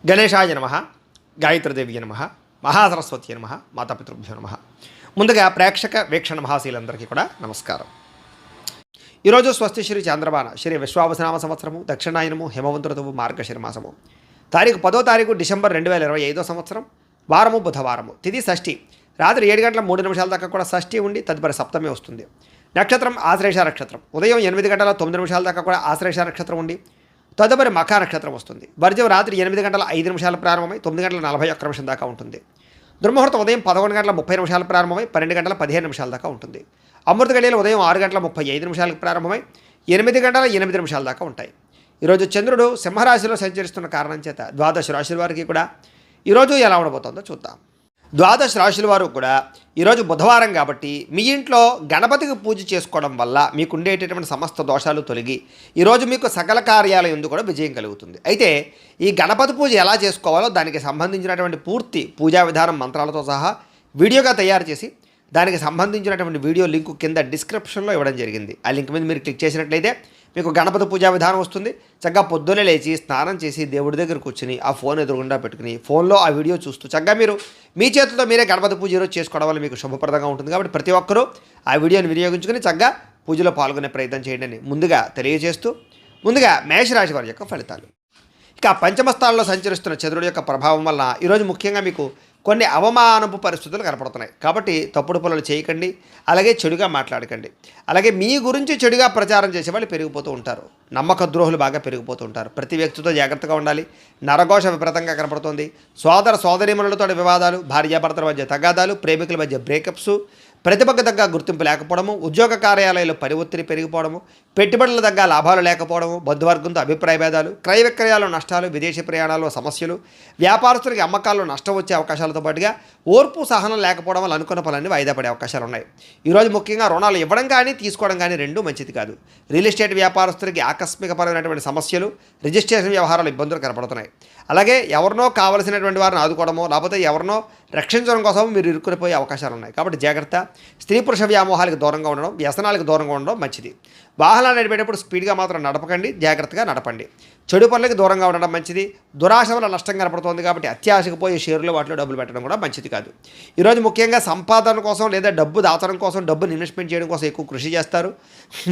గణేశాయ నమః, గాయత్రీదేవి నమః, మహాసరస్వతి నమః, మాతాపితృభ్యో నమః. ముందుగా ప్రేక్షక వీక్షణ మహాశీలందరికీ కూడా నమస్కారం. ఈరోజు స్వస్తి శ్రీ చంద్రబాణ శ్రీ విశ్వావసనామ సంవత్సరము దక్షిణాయనము హిమవంతుడు ఋతువు మార్గశిర మాసము తారీఖు 10వ తారీఖు డిసెంబర్ 2025 సంవత్సరం వారము బుధవారము తిథి షష్ఠి రాత్రి 7 గంటల 3 నిమిషాల దాకా కూడా షష్ఠి ఉండి తదుపరి సప్తమి వస్తుంది. నక్షత్రం ఆశ్లేష నక్షత్రం ఉదయం 8 గంటల 9 నిమిషాల దాకా కూడా ఆశ్లేష నక్షత్రం ఉండి తదుపరి మఖా నక్షత్రం వస్తుంది. వర్జం రాత్రి 8 గంటల 5 నిమిషాలు ప్రారంభమై 9 గంటల 41 నిమిషం దాకా ఉంటుంది. దుర్ముహూర్తం ఉదయం 11 గంటల 30 నిమిషాలు ప్రారంభమై 12 గంటల 15 నిమిషాల దాకా ఉంటుంది. అమృత గడియలు ఉదయం 6 గంటల 35 నిమిషాలకు ప్రారంభమై 8 గంటల 8 నిమిషాల దాకా ఉంటాయి. ఈరోజు చంద్రుడు సింహరాశిలో సంచరిస్తున్న కారణం చేత ద్వాదశ రాశుల వారికి కూడా ఈరోజు ఎలా ఉండబోతుందో చూద్దాం. ద్వాదశ రాశుల వారు కూడా ఈరోజు బుధవారం కాబట్టి మీ ఇంట్లో గణపతికి పూజ చేసుకోవడం వల్ల మీకు ఉండేటటువంటి సమస్త దోషాలు తొలగి ఈరోజు మీకు సకల కార్యాల యందు కూడా విజయం కలుగుతుంది. అయితే ఈ గణపతి పూజ ఎలా చేసుకోవాలో దానికి సంబంధించినటువంటి పూర్తి పూజా విధానం మంత్రాలతో సహా వీడియోగా తయారు చేసి దానికి సంబంధించినటువంటి వీడియో లింకు కింద డిస్క్రిప్షన్లో ఇవ్వడం జరిగింది. ఆ లింక్ మీద మీరు క్లిక్ చేసినట్లయితే మీకు గణపతి పూజా విధానం వస్తుంది. చక్కగా పొద్దున్నే లేచి స్నానం చేసి దేవుడి దగ్గర కూర్చుని ఆ ఫోన్ ఎదురుగుండా పెట్టుకుని ఫోన్లో ఆ వీడియో చూస్తూ చక్కగా మీరు మీ చేతులతో మీరే గణపతి పూజ ఈరోజు చేసుకోవడం వల్ల మీకు శుభప్రదంగా ఉంటుంది. కాబట్టి ప్రతి ఒక్కరూ ఆ వీడియోని వినియోగించుకుని చక్కగా పూజలో పాల్గొనే ప్రయత్నం చేయండి అని ముందుగా తెలియజేస్తూ ముందుగా మేషరాశి వారి యొక్క ఫలితాలు. ఇక పంచమ స్థానంలో సంచరిస్తున్న చంద్రుడి యొక్క ప్రభావం వల్ల ఈరోజు ముఖ్యంగా మీకు కొన్ని అవమానపు పరిస్థితులు కనపడుతున్నాయి. కాబట్టి తప్పుడు పనులు చేయకండి, అలాగే చెడుగా మాట్లాడకండి. అలాగే మీ గురించి చెడుగా ప్రచారం చేసే వాళ్ళు పెరిగిపోతూ ఉంటారు. నమ్మక ద్రోహులు బాగా పెరిగిపోతూ ఉంటారు. ప్రతి వ్యక్తితో జాగ్రత్తగా ఉండాలి. నరఘోష విపరీతంగా కనపడుతుంది. సోదర సోదరీమణులతో వివాదాలు, భార్యాభర్తల మధ్య తగాదాలు, ప్రేమికుల మధ్య బ్రేకప్స్, ప్రతిభకు తగ్గ గుర్తింపు లేకపోవడము, ఉద్యోగ కార్యాలయాల్లో పని ఒత్తిడి పెరిగిపోవడము, పెట్టుబడుల తగ్గ లాభాలు లేకపోవడము, బంధువర్గంతో అభిప్రాయ భేదాలు, క్రయ విక్రయాల్లో నష్టాలు, విదేశీ ప్రయాణాల్లో సమస్యలు, వ్యాపారస్తులకి అమ్మకాల్లో నష్టం వచ్చే అవకాశాలతో పాటుగా ఓర్పు సహనం లేకపోవడం వల్ల అనుకున్న పనులన్నీ వాయిదా పడే అవకాశాలు ఉన్నాయి. ఈరోజు ముఖ్యంగా రుణాలు ఇవ్వడం కానీ తీసుకోవడం కానీ రెండూ మంచిది కాదు. రియల్ ఎస్టేట్ వ్యాపారస్తులకి ఆకస్మికపరమైనటువంటి సమస్యలు, రిజిస్ట్రేషన్ వ్యవహారాలు ఇబ్బందులు కనపడుతున్నాయి. అలాగే ఎవరినో కావలసినటువంటి వారిని ఆదుకోవడమో లేకపోతే ఎవరినో రక్షించడం కోసం మీరు ఇరుక్కునిపోయే అవకాశాలు ఉన్నాయి. కాబట్టి జాగ్రత్త. స్త్రీ పురుష వ్యామోహాలకు దూరంగా ఉండడం, వ్యసనాలకు దూరంగా ఉండడం మంచిది. వాహనాలు నడిపేటప్పుడు స్పీడ్గా మాత్రం నడపకండి, జాగ్రత్తగా నడపండి. చెడు పనులకు దూరంగా ఉండడం మంచిది. దురాశ వల్ల నష్టం కనపడుతుంది కాబట్టి అత్యాశకు పోయి షేర్లు వాటిలో డబ్బులు పెట్టడం కూడా మంచిది కాదు. ఈరోజు ముఖ్యంగా సంపాదన కోసం లేదా డబ్బు దాచడం కోసం, డబ్బును ఇన్వెస్ట్మెంట్ చేయడం కోసం ఎక్కువ కృషి చేస్తారు.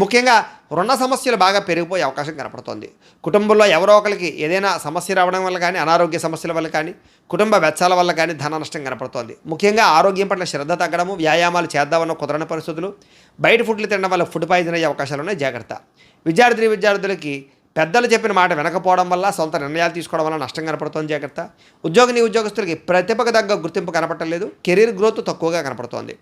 ముఖ్యంగా రుణ సమస్యలు బాగా పెరిగిపోయే అవకాశం కనపడుతుంది. కుటుంబంలో ఎవరో ఒకరికి ఏదైనా సమస్య రావడం వల్ల కానీ, అనారోగ్య సమస్యల వల్ల కానీ, కుటుంబ వెచ్చాల వల్ల కానీ ధన నష్టం కనపడుతోంది. ముఖ్యంగా ఆరోగ్యం పట్ల శ్రద్ధ తగ్గడము, వ్యాయామాలు చేద్దామన్న కుదరని పరిస్థితులు, బయట ఫుడ్లు తినడం వల్ల ఫుడ్ పాయిజన్ అయ్యే అవకాశాలు ఉన్నాయి. జాగ్రత్త. విద్యార్థులకి పెద్దలు చెప్పిన మాట వినకపోవడం వల్ల, సొంత నిర్ణయాలు తీసుకోవడం వల్ల నష్టం కనపడుతోంది. జాగ్రత్త. ఉద్యోగస్తులకి ప్రతిభకు తగ్గ గుర్తింపు కనపడలేదు. కెరీర్ గ్రోత్ తక్కువగా కనపడుతోంది.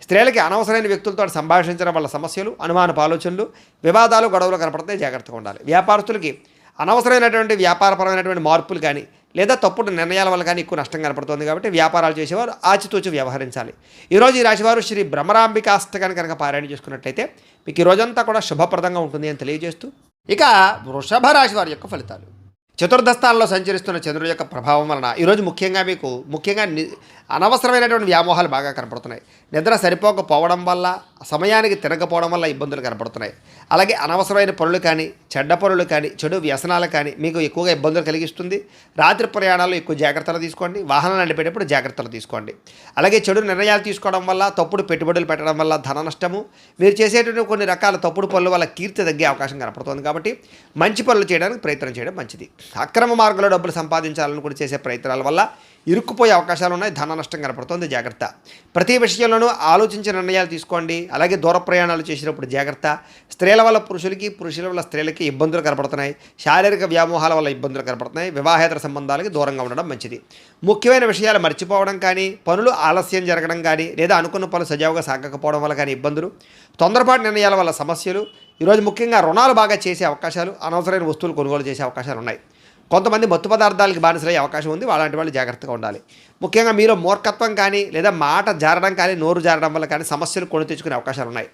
స్త్రీలకి అనవసరమైన వ్యక్తులతో సంభాషించడం వల్ల సమస్యలు, అనుమానపు ఆలోచనలు, వివాదాలు, గొడవలు కనపడతాయి. జాగ్రత్తగా ఉండాలి. వ్యాపారస్తులకి అనవసరమైనటువంటి వ్యాపారపరమైనటువంటి మార్పులు కానీ లేదా తప్పుడు నిర్ణయాల వల్ల కానీ ఎక్కువ నష్టం కనపడుతుంది. కాబట్టి వ్యాపారాలు చేసేవారు ఆచితూచి వ్యవహరించాలి. ఈరోజు ఈ రాశివారు శ్రీ భ్రమరాంబికాష్టకాన్ని కనుక పారాయణ చేసుకున్నట్లయితే మీకు ఈ రోజంతా కూడా శుభప్రదంగా ఉంటుంది అని తెలియజేస్తూ ఇక వృషభ రాశి వారి యొక్క ఫలితాలు. చతుర్థ స్థానంలో సంచరిస్తున్న చంద్రుడి యొక్క ప్రభావం వలన ఈరోజు ముఖ్యంగా అనవసరమైనటువంటి వ్యామోహాలు బాగా కనపడుతున్నాయి. నిద్ర సరిపోకపోవడం వల్ల, సమయానికి తినకపోవడం వల్ల ఇబ్బందులు కనపడుతున్నాయి. అలాగే అనవసరమైన పనులు కానీ, చెడ్డ పనులు కానీ, చెడు వ్యసనాలు కానీ మీకు ఎక్కువగా ఇబ్బందులు కలిగిస్తుంది. రాత్రి ప్రయాణాలు ఎక్కువ జాగ్రత్తలు తీసుకోండి. వాహనాలు నడిపేటప్పుడు జాగ్రత్తలు తీసుకోండి. అలాగే చెడు నిర్ణయాలు తీసుకోవడం వల్ల, తప్పుడు పెట్టుబడులు పెట్టడం వల్ల ధన నష్టము, మీరు చేసేటువంటి కొన్ని రకాల తప్పుడు పనుల వల్ల కీర్తి తగ్గే అవకాశం కనపడుతుంది. కాబట్టి మంచి పనులు చేయడానికి ప్రయత్నం చేయడం మంచిది. అక్రమ మార్గంలో డబ్బులు సంపాదించాలని కూడా చేసే ప్రయత్నాల వల్ల ఇరుక్కుపోయే అవకాశాలు ఉన్నాయి. ధన నష్టం కనపడుతుంది. జాగ్రత్త. ప్రతి విషయంలోనూ ఆలోచించి నిర్ణయాలు తీసుకోండి. అలాగే దూర ప్రయాణాలు చేసినప్పుడు జాగ్రత్త. స్త్రీల వల్ల పురుషుల వల్ల స్త్రీలకి ఇబ్బందులు కనపడుతున్నాయి. శారీరక వ్యామోహాల వల్ల ఇబ్బందులు కనపడుతున్నాయి. వివాహేతర సంబంధాలకి దూరంగా ఉండడం మంచిది. ముఖ్యమైన విషయాలు మర్చిపోవడం కానీ, పనులు ఆలస్యం జరగడం కానీ, లేదా అనుకున్న పనులు సజావుగా సాగకపోవడం వల్ల కానీ ఇబ్బందులు, తొందరపాటు నిర్ణయాల వల్ల సమస్యలు, ఈరోజు ముఖ్యంగా రుణాలు బాగా చేసే అవకాశాలు, అనవసరమైన వస్తువులు కొనుగోలు చేసే అవకాశాలు ఉన్నాయి. కొంతమంది మత్తు పదార్థాలకి బానిసలయ్యే అవకాశం ఉంది. అలాంటి వాళ్ళు జాగ్రత్తగా ఉండాలి. ముఖ్యంగా మీరు మూర్ఖత్వం కానీ లేదా మాట జారడం కానీ, నోరు జారడం వల్ల కానీ సమస్యలు కొని తెచ్చుకునే అవకాశాలు ఉన్నాయి.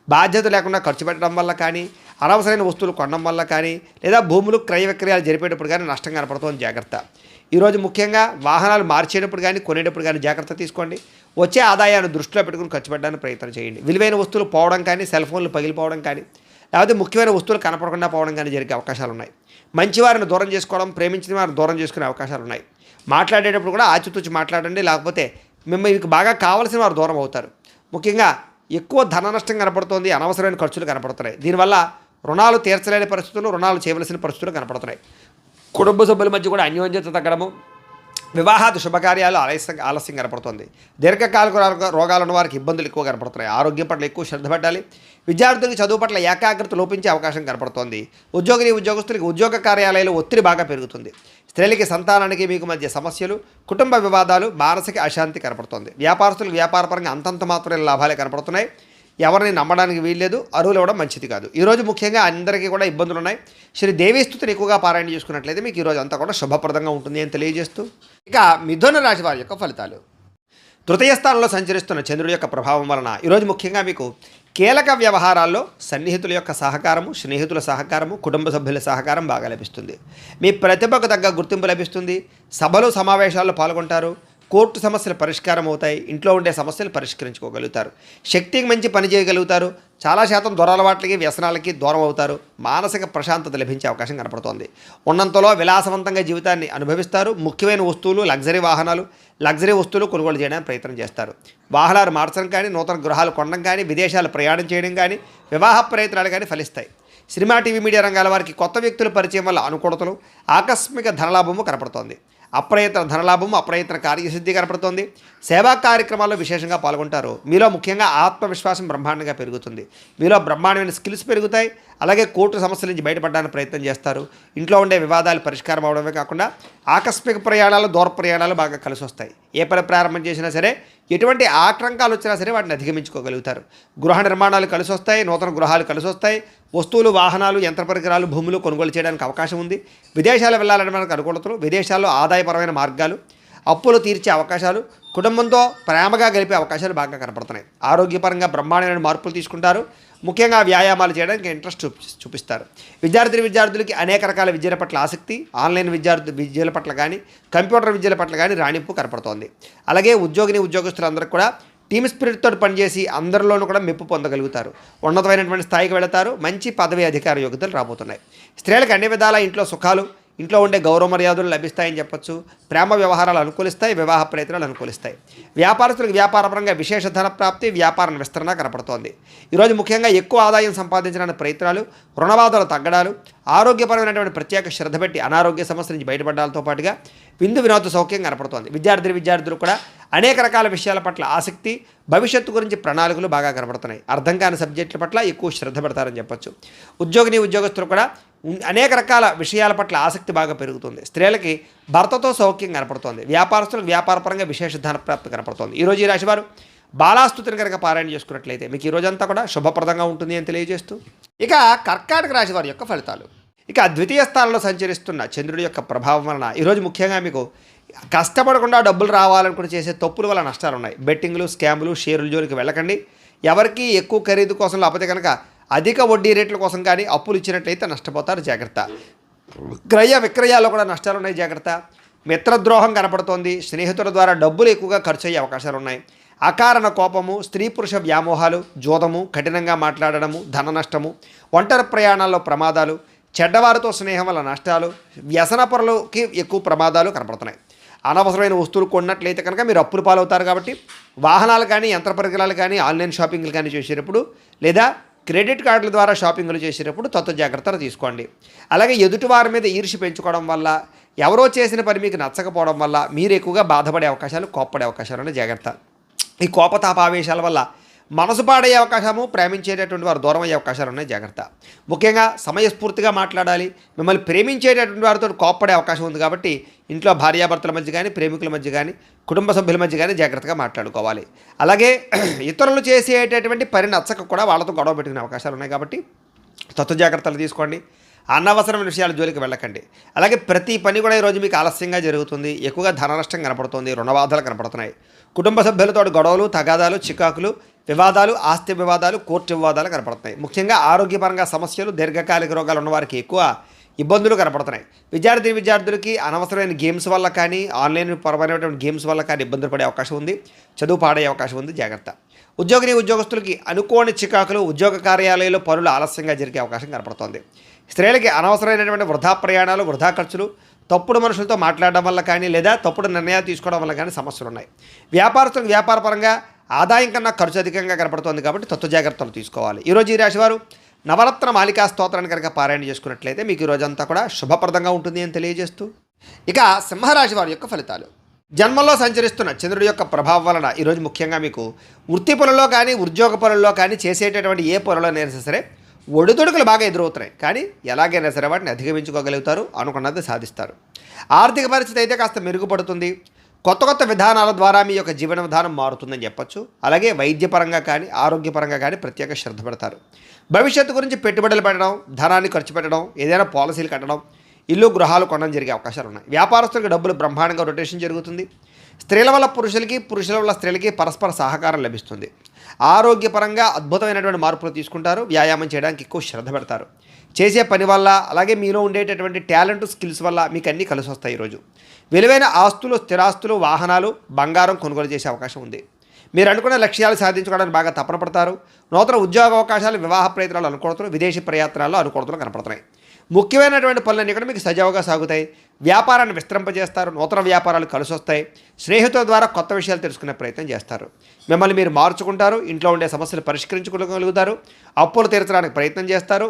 బాధ్యత లేకుండా ఖర్చు పెట్టడం వల్ల కానీ, అనవసరమైన వస్తువులు కొనడం వల్ల కానీ, లేదా భూములు క్రయ విక్రయాలు జరిపేటప్పుడు కానీ నష్టం కనపడుతుంది. జాగ్రత్త. ఈరోజు ముఖ్యంగా వాహనాలు మార్చేటప్పుడు కానీ, కొనేటప్పుడు కానీ జాగ్రత్త తీసుకోండి. వచ్చే ఆదాయాన్ని దృష్టిలో పెట్టుకుని ఖర్చు పెట్టడానికి ప్రయత్నం చేయండి. విలువైన వస్తువులు పోవడం కానీ, సెల్ ఫోన్లు పగిలిపోవడం కానీ, లేకపోతే ముఖ్యమైన వస్తువులు కనపడకుండా పోవడం కానీ జరిగే అవకాశాలు ఉన్నాయి. మంచివారిని దూరం చేసుకోవడం, ప్రేమించిన వారిని దూరం చేసుకునే అవకాశాలు ఉన్నాయి. మాట్లాడేటప్పుడు కూడా ఆచితూచి మాట్లాడండి, లేకపోతే మీకు బాగా కావాల్సిన వారు దూరం అవుతారు. ముఖ్యంగా ఎక్కువ ధన నష్టం కనపడుతోంది, అనవసరమైన ఖర్చులు కనపడుతున్నాయి. దీనివల్ల రుణాలు తీర్చలేని పరిస్థితులు, రుణాలు చేయవలసిన పరిస్థితులు కనపడుతున్నాయి. కుటుంబ సభ్యుల మధ్య కూడా అన్యోన్యత తగ్గడము, వివాహాది శుభకార్యాలు ఆలస్యం కనపడుతుంది. దీర్ఘకాలిక రోగాలు ఉన్న వారికి ఇబ్బందులు ఎక్కువ కనపడుతున్నాయి. ఆరోగ్యం పట్ల ఎక్కువ శ్రద్ధ పెట్టాలి. విద్యార్థులకు చదువు పట్ల ఏకాగ్రత లోపించే అవకాశం కనపడుతోంది. ఉద్యోగస్తులకి ఉద్యోగ కార్యాలయాలు ఒత్తిడి బాగా పెరుగుతుంది. స్త్రీలకి సంతానానికి మీకు మధ్య సమస్యలు, కుటుంబ వివాదాలు, మానసిక అశాంతి కనపడుతుంది. వ్యాపారస్తులకు వ్యాపారపరంగా అంతంత మాత్రమే లాభాలే కనపడుతున్నాయి. ఎవరిని నమ్మడానికి వీల్లేదు, అరువులు ఇవ్వడం మంచిది కాదు. ఈరోజు ముఖ్యంగా అందరికీ కూడా ఇబ్బందులు ఉన్నాయి. శ్రీ దేవీస్తుతిని ఎక్కువగా పారాయణ చేసుకున్నట్లయితే మీకు ఈరోజు అంతా కూడా శుభప్రదంగా ఉంటుంది అని తెలియజేస్తూ, ఇక మిథున రాశి వారి యొక్క ఫలితాలు. తృతీయ స్థానంలో సంచరిస్తున్న చంద్రుడి యొక్క ప్రభావం వలన ఈరోజు ముఖ్యంగా మీకు కీలక వ్యవహారాల్లో సన్నిహితుల యొక్క సహకారము, స్నేహితుల సహకారము, కుటుంబ సభ్యుల సహకారం బాగా లభిస్తుంది. మీ ప్రతిభకు తగ్గ గుర్తింపు లభిస్తుంది. సభలు సమావేశాల్లో పాల్గొంటారు. కోర్టు సమస్యలు పరిష్కారం అవుతాయి. ఇంట్లో ఉండే సమస్యలు పరిష్కరించుకోగలుగుతారు. శక్తికి మంచి పని చేయగలుగుతారు. చాలా శాతం దురలవాట్లకి, వ్యసనాలకి దూరం అవుతారు. మానసిక ప్రశాంతత లభించే అవకాశం కనపడుతోంది. ఉన్నంతలో విలాసవంతంగా జీవితాన్ని అనుభవిస్తారు. ముఖ్యమైన వస్తువులు, లగ్జరీ వస్తువులు కొనుగోలు చేయడానికి ప్రయత్నం చేస్తారు. వాహనాలు మార్చడం కానీ, నూతన గృహాలు కొనడం కానీ, విదేశాలు ప్రయాణం చేయడం కానీ, వివాహ ప్రయత్నాలు కానీ ఫలిస్తాయి. సినిమా, టీవీ, మీడియా రంగాల వారికి కొత్త వ్యక్తుల పరిచయం వల్ల అనుకూలతలు, ఆకస్మిక ధనలాభము కనపడుతోంది. అప్రయత్న ధనలాభము, అప్రయత్న కార్యసిద్ధి కనపడుతోంది. సేవా కార్యక్రమాల్లో విశేషంగా పాల్గొంటారు. మీలో ముఖ్యంగా ఆత్మవిశ్వాసం బ్రహ్మాండంగా పెరుగుతుంది. మీలో బ్రహ్మాండమైన స్కిల్స్ పెరుగుతాయి. అలాగే కోర్టు సమస్యల నుంచి బయటపడడానికి ప్రయత్నం చేస్తారు. ఇంట్లో ఉండే వివాదాలు పరిష్కారం అవడమే కాకుండా ఆకస్మిక ప్రయాణాలు, దూర ప్రయాణాలు బాగా కలిసి వస్తాయి. ఏ పని ప్రారంభం చేసినా సరే, ఎటువంటి ఆటంకాలు వచ్చినా సరే వాటిని అధిగమించుకోగలుగుతారు. గృహ నిర్మాణాలు కలిసి వస్తాయి. నూతన గృహాలు కలిసి వస్తాయి. వస్తువులు, వాహనాలు, యంత్ర పరికరాలు, భూములు కొనుగోలు చేయడానికి అవకాశం ఉంది. విదేశాలు వెళ్ళాలని మనకు అనుకూలతలు, విదేశాల్లో ఆదాయపరమైన మార్గాలు, అప్పులు తీర్చే అవకాశాలు, కుటుంబంతో ప్రేమగా గడిపే అవకాశాలు బాగా కనపడుతున్నాయి. ఆరోగ్యపరంగా బ్రహ్మాండమైన మార్పులు తీసుకుంటారు. ముఖ్యంగా వ్యాయామాలు చేయడానికి ఇంట్రెస్ట్ చూపిస్తారు. విద్యార్థులకి అనేక రకాల విద్యల పట్ల ఆసక్తి, ఆన్లైన్ విద్యల పట్ల కానీ, కంప్యూటర్ విద్యల పట్ల కానీ రాణింపు కనపడుతోంది. అలాగే ఉద్యోగస్తులందరికీ కూడా టీమ్ స్పిరిట్తో పనిచేసి అందరిలోనూ కూడా మెప్పు పొందగలుగుతారు. ఉన్నతమైనటువంటి స్థాయికి వెళతారు. మంచి పదవి, అధికార యోగ్యతలు రాబోతున్నాయి. స్త్రీలకు అన్ని విధాల ఇంట్లో సుఖాలు, ఇంట్లో ఉండే గౌరవ మర్యాదలు లభిస్తాయని చెప్పొచ్చు. ప్రేమ వ్యవహారాలు అనుకూలిస్తాయి. వివాహ ప్రయత్నాలు అనుకూలిస్తాయి. వ్యాపారస్తులకు వ్యాపారపరంగా విశేష ధన ప్రాప్తి, వ్యాపార విస్తరణ కనపడుతోంది. ఈరోజు ముఖ్యంగా ఎక్కువ ఆదాయం సంపాదించడానికి ప్రయత్నాలు, రుణబాధలు తగ్గడాలు, ఆరోగ్యపరమైనటువంటి ప్రత్యేక శ్రద్ధ పెట్టి అనారోగ్య సమస్యల నుంచి బయటపడడాలతో పాటుగా విందు వినోద సౌఖ్యం కనపడుతోంది. విద్యార్థులు కూడా అనేక రకాల విషయాల పట్ల ఆసక్తి, భవిష్యత్తు గురించి ప్రణాళికలు బాగా కనపడుతున్నాయి. అర్థం కాని సబ్జెక్టుల పట్ల ఎక్కువ శ్రద్ధ పెడతారని చెప్పొచ్చు. ఉద్యోగస్తులు కూడా అనేక రకాల విషయాల పట్ల ఆసక్తి బాగా పెరుగుతుంది. స్త్రీలకి భర్తతో సౌఖ్యం కనపడుతోంది. వ్యాపారస్తులకు వ్యాపారపరంగా విశేష ధన ప్రాప్తి కనపడుతోంది. ఈరోజు ఈ రాశివారు బాలాస్తుతిని కనుక పారాయణ చేసుకున్నట్లయితే మీకు ఈ రోజంతా కూడా శుభప్రదంగా ఉంటుంది అని తెలియజేస్తూ, ఇక కర్కాటక రాశి వారి యొక్క ఫలితాలు. ఇక ద్వితీయ స్థానంలో సంచరిస్తున్న చంద్రుడి యొక్క ప్రభావం వలన ఈరోజు ముఖ్యంగా మీకు కష్టపడకుండా డబ్బులు రావాలనుకుని చేసే తప్పుల వల్ల నష్టాలు ఉన్నాయి. బెట్టింగ్లు, స్కాములు, షేర్ల జోలికి వెళ్ళకండి. ఎవరికి ఎక్కువ ఖరీదు కోసం, లేకపోతే కనుక అధిక వడ్డీ రేట్ల కోసం కానీ అప్పులు ఇచ్చినట్లయితే నష్టపోతారు, జాగ్రత్త. క్రయ విక్రయాల్లో కూడా నష్టాలు ఉన్నాయి, జాగ్రత్త. మిత్రద్రోహం కనపడుతోంది. స్నేహితుల ద్వారా డబ్బులు ఎక్కువగా ఖర్చు అయ్యే అవకాశాలు ఉన్నాయి. అకారణ కోపము, స్త్రీ పురుష వ్యామోహాలు, జోదము, కఠినంగా మాట్లాడడము, ధన నష్టము, ఒంటరి ప్రయాణాల్లో ప్రమాదాలు, చెడ్డవారితో స్నేహం వల్ల నష్టాలు, వ్యసనపరులకి ఎక్కువ ప్రమాదాలు కనపడుతున్నాయి. అనవసరమైన వస్తువులు కొన్నట్లయితే కనుక మీరు అప్పులు పాలవుతారు. కాబట్టి వాహనాలు కానీ, యంత్ర పరికరాలు కానీ, ఆన్లైన్ షాపింగ్లు కానీ చేసేటప్పుడు, లేదా క్రెడిట్ కార్డుల ద్వారా షాపింగ్లు చేసేటప్పుడు జాగ్రత్తలు తీసుకోండి. అలాగే ఎదుటివారి మీద ఈర్ష్య పెంచుకోవడం వల్ల, ఎవరో చేసిన పని మీకు నచ్చకపోవడం వల్ల మీరు ఎక్కువగా బాధపడే అవకాశాలు, కోప్పడే అవకాశాలు ఉన్నాయి, జాగ్రత్త. ఈ కోపతాపావేశాల వల్ల మనసు పాడయ్యే అవకాశము, ప్రేమించేటటువంటి వారు దూరం అయ్యే అవకాశాలు ఉన్నాయి, జాగ్రత్త. ముఖ్యంగా సమయస్ఫూర్తిగా మాట్లాడాలి. మిమ్మల్ని ప్రేమించేటటువంటి వారితో కోప్పడే అవకాశం ఉంది. కాబట్టి ఇంట్లో భార్యాభర్తల మధ్య కానీ, ప్రేమికుల మధ్య కానీ, కుటుంబ సభ్యుల మధ్య కానీ జాగ్రత్తగా మాట్లాడుకోవాలి. అలాగే ఇతరులు చేసేటటువంటి పని నచ్చక కూడా వాళ్ళతో గొడవ పెట్టుకునే అవకాశాలు ఉన్నాయి. కాబట్టి జాగ్రత్తలు తీసుకోండి. అనవసరమైన విషయాల జోలికి వెళ్ళకండి. అలాగే ప్రతి పని కూడా ఈరోజు మీకు ఆలస్యంగా జరుగుతుంది. ఎక్కువగా ధన నష్టం కనపడుతుంది. రుణబాధలు కనపడుతున్నాయి. కుటుంబ సభ్యులతో గొడవలు, తగాదాలు, చికాకులు, వివాదాలు, ఆస్తి వివాదాలు, కోర్టు వివాదాలు కనపడుతున్నాయి. ముఖ్యంగా ఆరోగ్యపరంగా సమస్యలు, దీర్ఘకాలిక రోగాలు ఉన్నవారికి ఎక్కువ ఇబ్బందులు కనపడుతున్నాయి. విద్యార్థులకి అనవసరమైన గేమ్స్ వల్ల కానీ, ఆన్లైన్ పరమైనటువంటి గేమ్స్ వల్ల కానీ ఇబ్బందులు పడే అవకాశం ఉంది. చదువు పాడే అవకాశం ఉంది, జాగ్రత్త. ఉద్యోగస్తులకి అనుకోని చికాకులు, ఉద్యోగ కార్యాలయాల్లో పనులు ఆలస్యంగా జరిగే అవకాశం కనపడుతోంది. స్త్రీలకి అనవసరమైనటువంటి వృధా ప్రయాణాలు, వృధా ఖర్చులు, తప్పుడు మనుషులతో మాట్లాడడం వల్ల కానీ లేదా తప్పుడు నిర్ణయాలు తీసుకోవడం వల్ల కానీ సమస్యలు ఉన్నాయి. వ్యాపారస్తులకు వ్యాపారపరంగా ఆదాయం కన్నా ఖర్చు అధికంగా కనపడుతోంది కాబట్టి తత్వ జాగ్రత్తలు తీసుకోవాలి. ఈరోజు ఈ రాశివారు నవరత్న మాలికా స్తోత్రాన్ని కనుక పారాయణ చేసుకున్నట్లయితే మీకు ఈ రోజంతా కూడా శుభప్రదంగా ఉంటుంది అని తెలియజేస్తూ, ఇక సింహరాశి వారి యొక్క ఫలితాలు. జన్మంలో సంచరిస్తున్న చంద్రుడి యొక్క ప్రభావం వలన ఈరోజు ముఖ్యంగా మీకు వృత్తి పనుల్లో కానీ ఉద్యోగ పనుల్లో కానీ చేసేటటువంటి ఏ పనులైనా సరే ఒడిదుడుకులు బాగా ఎదురవుతున్నాయి. కానీ ఎలాగైనా సరే వాటిని అధిగమించుకోగలుగుతారు, అనుకున్నది సాధిస్తారు. ఆర్థిక పరిస్థితి అయితే కాస్త మెరుగుపడుతుంది. కొత్త విధానాల ద్వారా మీ యొక్క జీవన విధానం మారుతుందని చెప్పొచ్చు. అలాగే వైద్యపరంగా కానీ ఆరోగ్యపరంగా కానీ ప్రత్యేక శ్రద్ధ పెడతారు. భవిష్యత్తు గురించి పెట్టుబడులు పెట్టడం, ధనాన్ని ఖర్చు పెట్టడం, ఏదైనా పాలసీలు కట్టడం, ఇల్లు గృహాలు కొనడం జరిగే అవకాశాలు ఉన్నాయి. వ్యాపారస్తులకు డబ్బులు బ్రహ్మాండంగా రొటేషన్ జరుగుతుంది. స్త్రీల వల్ల పురుషులకి, పురుషుల వల్ల స్త్రీలకి పరస్పర సహకారం లభిస్తుంది. ఆరోగ్యపరంగా అద్భుతమైనటువంటి మార్పులు తీసుకుంటారు. వ్యాయామం చేయడానికి ఎక్కువ శ్రద్ధ పెడతారు. చేసే పని వల్ల అలాగే మీలో ఉండేటటువంటి టాలెంట్, స్కిల్స్ వల్ల మీకు అన్నీ కలిసి వస్తాయి. ఈరోజు విలువైన ఆస్తులు, స్థిరాస్తులు, వాహనాలు, బంగారం కొనుగోలు చేసే అవకాశం ఉంది. మీరు అనుకున్న లక్ష్యాలు సాధించుకోవడానికి బాగా తపన పడతారు. నూతన ఉద్యోగ అవకాశాలు, వివాహ ప్రయత్నాలు అనుకూడతలు, విదేశీ ప్రయత్నాల్లో అనుకూడతలు కనపడుతున్నాయి. ముఖ్యమైనటువంటి పనులన్నీ కూడా మీకు సజావుగా సాగుతాయి. వ్యాపారాన్ని విస్తరింపజేస్తారు. నూతన వ్యాపారాలు కలిసి వస్తాయి. స్నేహితుల ద్వారా కొత్త విషయాలు తెలుసుకునే ప్రయత్నం చేస్తారు. మిమ్మల్ని మీరు మార్చుకుంటారు. ఇంట్లో ఉండే సమస్యలు పరిష్కరించుకోగలుగుతారు. అప్పులు తీర్చడానికి ప్రయత్నం చేస్తారు.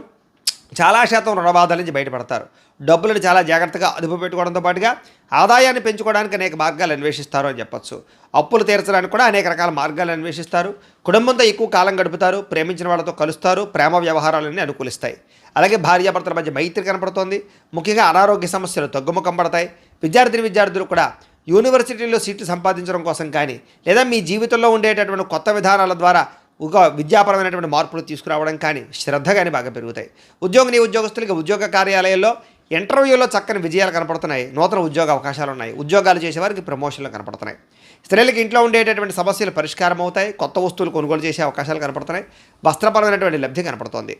చాలా శాతం రుణబాధల నుంచి బయటపడతారు. డబ్బులను చాలా జాగ్రత్తగా అదుపు పెట్టుకోవడంతో పాటుగా ఆదాయాన్ని పెంచుకోవడానికి అనేక మార్గాలు అన్వేషిస్తారు అని చెప్పొచ్చు. అప్పులు తీర్చడానికి కూడా అనేక రకాల మార్గాలు అన్వేషిస్తారు. కుటుంబంతో ఎక్కువ కాలం గడుపుతారు. ప్రేమించిన వాళ్ళతో కలుస్తారు. ప్రేమ వ్యవహారాలన్నీ అనుకూలిస్తాయి. అలాగే భార్యాభర్తల మధ్య మైత్రి కనపడుతోంది. ముఖ్యంగా అనారోగ్య సమస్యలు తగ్గుముఖం పడతాయి. విద్యార్థులు కూడా యూనివర్సిటీలో సీట్లు సంపాదించడం కోసం కానీ లేదా మీ జీవితంలో ఉండేటటువంటి కొత్త విధానాల ద్వారా ఒక విద్యాపరమైనటువంటి మార్పులు తీసుకురావడం కానీ శ్రద్ధ కానీ బాగా పెరుగుతాయి. ఉద్యోగస్తులకి ఉద్యోగ కార్యాలయాల్లో ఇంటర్వ్యూలో చక్కని విజయాలు కనపడుతున్నాయి. నూతన ఉద్యోగ అవకాశాలు ఉన్నాయి. ఉద్యోగాలు చేసేవారికి ప్రమోషన్లు కనపడుతున్నాయి. స్త్రీలకు ఇంట్లో ఉండేటటువంటి సమస్యలు పరిష్కారం అవుతాయి. కొత్త వస్తువులు కొనుగోలు చేసే అవకాశాలు కనపడుతున్నాయి. వస్త్రపరమైనటువంటి లబ్ధి కనపడుతోంది.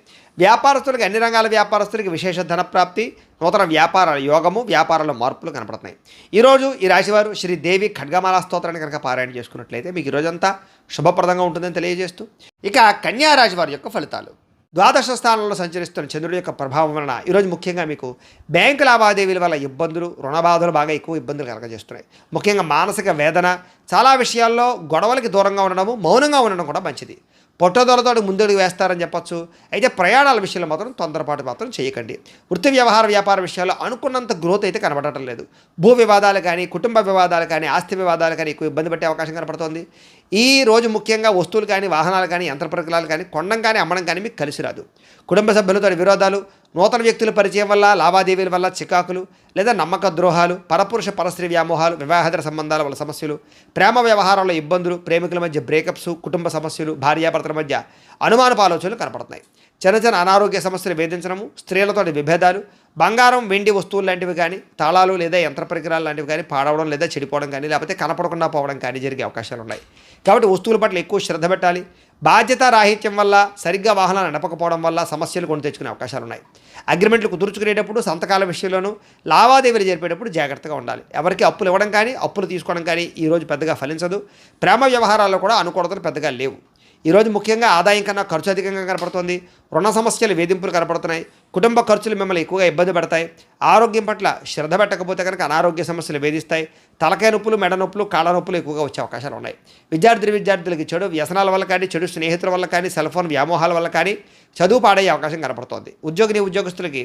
వ్యాపారస్తులకి, అన్ని రంగాల వ్యాపారస్తులకి విశేష ధనప్రాప్తి, నూతన వ్యాపార యోగము, వ్యాపారాల మార్పులు కనపడుతున్నాయి. ఈరోజు ఈ రాశివారు శ్రీదేవి ఖడ్గమాలా స్తోత్రాన్ని కనుక పారాయణ చేసుకున్నట్లయితే మీకు ఈరోజంతా శుభప్రదంగా ఉంటుందని తెలియజేస్తూ, ఇక కన్యా రాశి వారి యొక్క ఫలితాలు. ద్వాదశ స్థానంలో సంచరిస్తున్న చంద్రుడి యొక్క ప్రభావం వలన ఈరోజు ముఖ్యంగా మీకు బ్యాంకు లావాదేవీల వల్ల ఇబ్బందులు, రుణబాధలు బాగా ఎక్కువ ఇబ్బందులు కలగజేస్తున్నాయి. ముఖ్యంగా మానసిక వేదన, చాలా విషయాల్లో గొడవలకి దూరంగా ఉండడము, మౌనంగా ఉండడం కూడా మంచిది. పొట్టదొలతో ముందడుగు వేస్తారని చెప్పొచ్చు. అయితే ప్రయాణాల విషయంలో మాత్రం తొందరపాటు మాత్రం చేయకండి. వృత్తి వ్యాపార విషయాల్లో అనుకున్నంత గ్రోత్ అయితే కనబడటం లేదు. భూ వివాదాలు కానీ, కుటుంబ వివాదాలు కానీ, ఆస్తి వివాదాలు కానీ ఎక్కువ ఇబ్బంది పట్టే అవకాశం కనపడుతోంది. ఈ రోజు ముఖ్యంగా వస్తువులు కానీ, వాహనాలు కానీ, యంత్ర పరికరాలు కానీ కొనడం కానీ, అమ్మడం కానీ మీకు కలిసి రాదు. కుటుంబ సభ్యులతో విరోధాలు, నూతన వ్యక్తుల పరిచయం వల్ల, లావాదేవీల వల్ల చికాకులు లేదా నమ్మక ద్రోహాలు, పరపురుష పరస్త్రీ వ్యామోహాలు, వివాహేతర సంబంధాల వల్ల సమస్యలు, ప్రేమ వ్యవహారాల్లో ఇబ్బందులు, ప్రేమికుల మధ్య బ్రేకప్స్, కుటుంబ సమస్యలు, భార్యాభర్తల మధ్య అనుమానపు ఆలోచనలు కనపడుతున్నాయి. చిన్న అనారోగ్య సమస్యలు వేధించడము, స్త్రీలతో విభేదాలు, బంగారం, వెండి వస్తువులు లాంటివి కానీ, తాళాలు లేదా యంత్ర పరికరాలు లాంటివి కానీ పాడవడం లేదా చెడిపోవడం కానీ, లేకపోతే కనపడకుండా పోవడం కానీ జరిగే అవకాశాలు ఉన్నాయి. కాబట్టి వస్తువుల పట్ల ఎక్కువ శ్రద్ధ పెట్టాలి. బాధ్యత రాహిత్యం వల్ల, సరిగ్గా వాహనాలు నడపకపోవడం వల్ల సమస్యలు కొని తెచ్చుకునే అవకాశాలు ఉన్నాయి. అగ్రిమెంట్లు కుదుర్చుకునేటప్పుడు, సంతకాల విషయంలోనూ, లావాదేవీలు జరిపేటప్పుడు జాగ్రత్తగా ఉండాలి. ఎవరికి అప్పులు ఇవ్వడం కానీ, అప్పులు తీసుకోవడం కానీ ఈరోజు పెద్దగా ఫలించదు. ప్రేమ వ్యవహారాల్లో కూడా అనుకూలతలు పెద్దగా లేవు. ఈరోజు ముఖ్యంగా ఆదాయం కన్నా ఖర్చు అధికంగా కనపడుతుంది. రుణ సమస్యలు, వేధింపులు కనపడుతున్నాయి. కుటుంబ ఖర్చులు మిమ్మల్ని ఎక్కువగా ఇబ్బంది పెడతాయి. ఆరోగ్యం పట్ల శ్రద్ధ పెట్టకపోతే కనుక అనారోగ్య సమస్యలు వేధిస్తాయి. తలకాయ నొప్పులు, మెడ నొప్పులు, కాళ్ళ నొప్పులు ఎక్కువగా వచ్చే అవకాశాలు ఉన్నాయి. విద్యార్థులకి చెడు వ్యసనాల వల్ల కానీ, చెడు స్నేహితుల వల్ల కానీ, సెల్ ఫోన్ వ్యామోహాల వల్ల కానీ చదువు పాడయ్యే అవకాశం కనపడుతోంది. ఉద్యోగస్తులకి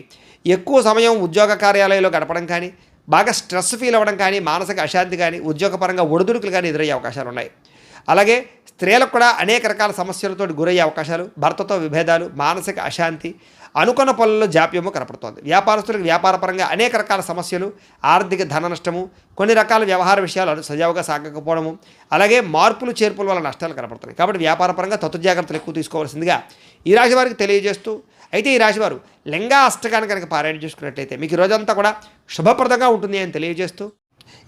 ఎక్కువ సమయం ఉద్యోగ కార్యాలయంలో గడపడం కానీ, బాగా స్ట్రెస్ ఫీల్ అవ్వడం కానీ, మానసిక అశాంతి కానీ, ఉద్యోగపరంగా ఒడిదుడుకులు కానీ ఎదురయ్యే అవకాశాలు ఉన్నాయి. అలాగే స్త్రీలకు కూడా అనేక రకాల సమస్యలతో గురయ్యే అవకాశాలు, భర్తతో విభేదాలు, మానసిక అశాంతి, అనుకున్న పనుల్లో జాప్యము కనపడుతోంది. వ్యాపారస్తులకు వ్యాపారపరంగా అనేక రకాల సమస్యలు, ఆర్థిక ధన నష్టము, కొన్ని రకాల వ్యవహార విషయాలు సజావుగా సాగకపోవడము, అలాగే మార్పులు చేర్పుల వల్ల నష్టాలు కనపడుతున్నాయి. కాబట్టి వ్యాపారపరంగా జాగ్రత్తలు ఎక్కువ తీసుకోవాల్సిందిగా ఈ రాశి వారికి తెలియజేస్తూ, అయితే ఈ రాశివారు లింగా అష్టకాన్ని కనుక పారాయణ చేసుకున్నట్లయితే మీకు రోజంతా కూడా శుభప్రదంగా ఉంటుంది అని తెలియజేస్తూ,